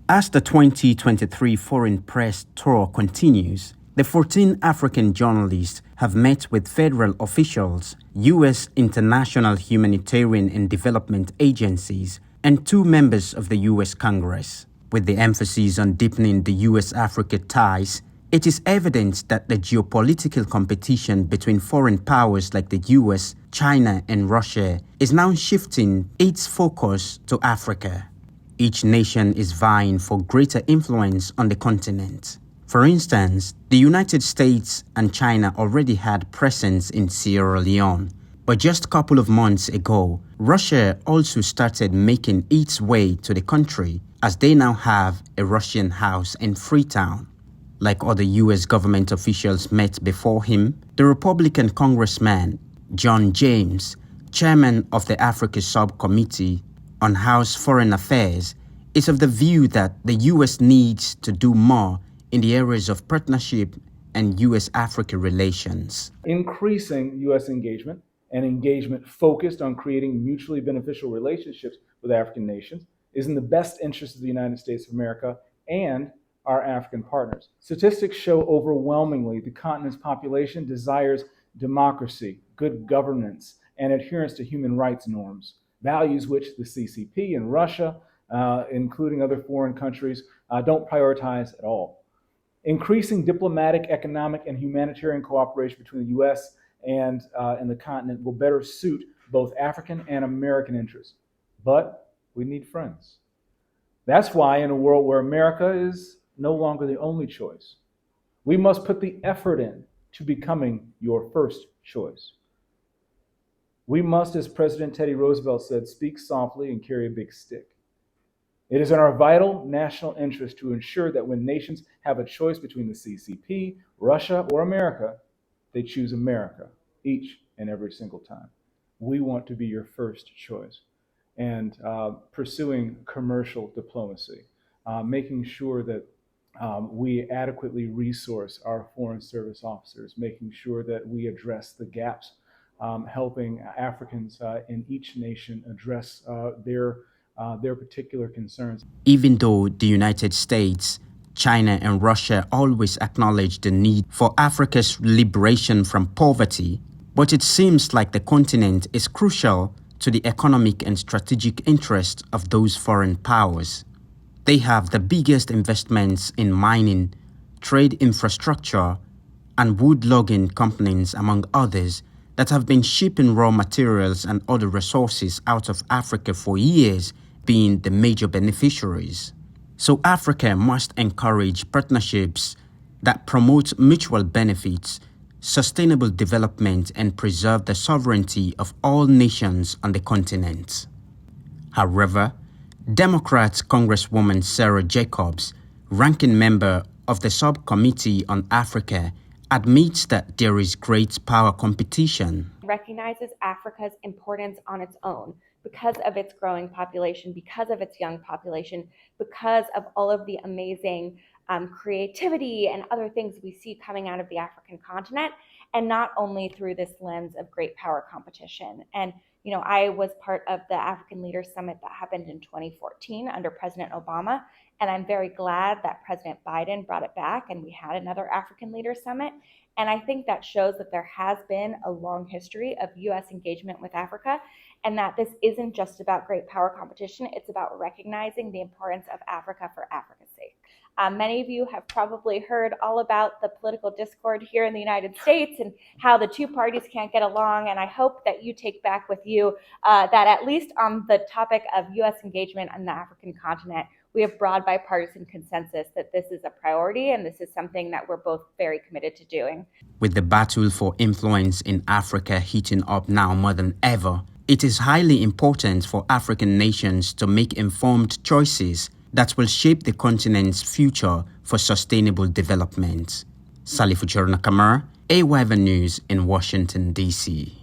As the 2023 Foreign Press Tour continues, the 14 African journalists have met with federal officials, U.S. international humanitarian and development agencies, and 2 members of the U.S. Congress. With the emphasis on deepening the U.S.-Africa ties, it is evident that the geopolitical competition between foreign powers like the U.S., China, and Russia is now shifting its focus to Africa. Each nation is vying for greater influence on the continent. For instance, the United States and China already had presence in Sierra Leone. But just a couple of months ago, Russia also started making its way to the country as they now have a Russian house in Freetown. Like other U.S. government officials met before him, the Republican Congressman John James, chairman of the Africa Subcommittee on House Foreign Affairs, is of the view that the U.S. needs to do more in the areas of partnership and U.S.-Africa relations. Increasing U.S. engagement and engagement focused on creating mutually beneficial relationships with African nations is in the best interest of the United States of America and our African partners. Statistics show overwhelmingly the continent's population desires democracy, good governance, and adherence to human rights norms, values which the CCP and Russia, including other foreign countries, don't prioritize at all. Increasing diplomatic, economic, and humanitarian cooperation between the U.S. and the continent will better suit both African and American interests. But we need friends. That's why in a world where America is no longer the only choice, we must put the effort in to becoming your first choice. We must, as President Teddy Roosevelt said, speak softly and carry a big stick. It is in our vital national interest to ensure that when nations have a choice between the CCP, Russia, or America, they choose America each and every single time. We want to be your first choice. And pursuing commercial diplomacy, making sure that we adequately resource our foreign service officers, making sure that we address the gaps, helping Africans in each nation address their particular concerns. Even though the United States, China, and Russia always acknowledge the need for Africa's liberation from poverty, but it seems like the continent is crucial to the economic and strategic interests of those foreign powers. They have the biggest investments in mining, trade infrastructure, and wood logging companies, among others, that have been shipping raw materials and other resources out of Africa for years, being the major beneficiaries. So Africa must encourage partnerships that promote mutual benefits, sustainable development, and preserve the sovereignty of all nations on the continent. However, Democrat Congresswoman Sarah Jacobs, ranking member of the Subcommittee on Africa, admits that there is great power competition. Recognizes Africa's importance on its own because of its growing population, because of its young population, because of all of the amazing creativity and other things we see coming out of the African continent, and not only through this lens of great power competition. And I was part of the African Leaders Summit that happened in 2014 under President Obama, and I'm very glad that President Biden brought it back and we had another African Leaders Summit. And I think that shows that there has been a long history of U.S. engagement with Africa, and that this isn't just about great power competition, it's about recognizing the importance of Africa for Africa's sake. Many of you have probably heard all about the political discord here in the United States and how the two parties can't get along, and I hope that you take back with you that at least on the topic of U.S. engagement on the African continent, we have broad bipartisan consensus that this is a priority and this is something that we're both very committed to doing. With the battle for influence in Africa heating up now more than ever, it is highly important for African nations to make informed choices that will shape the continent's future for sustainable development. Salifu Nakamara, AYV News in Washington, D.C.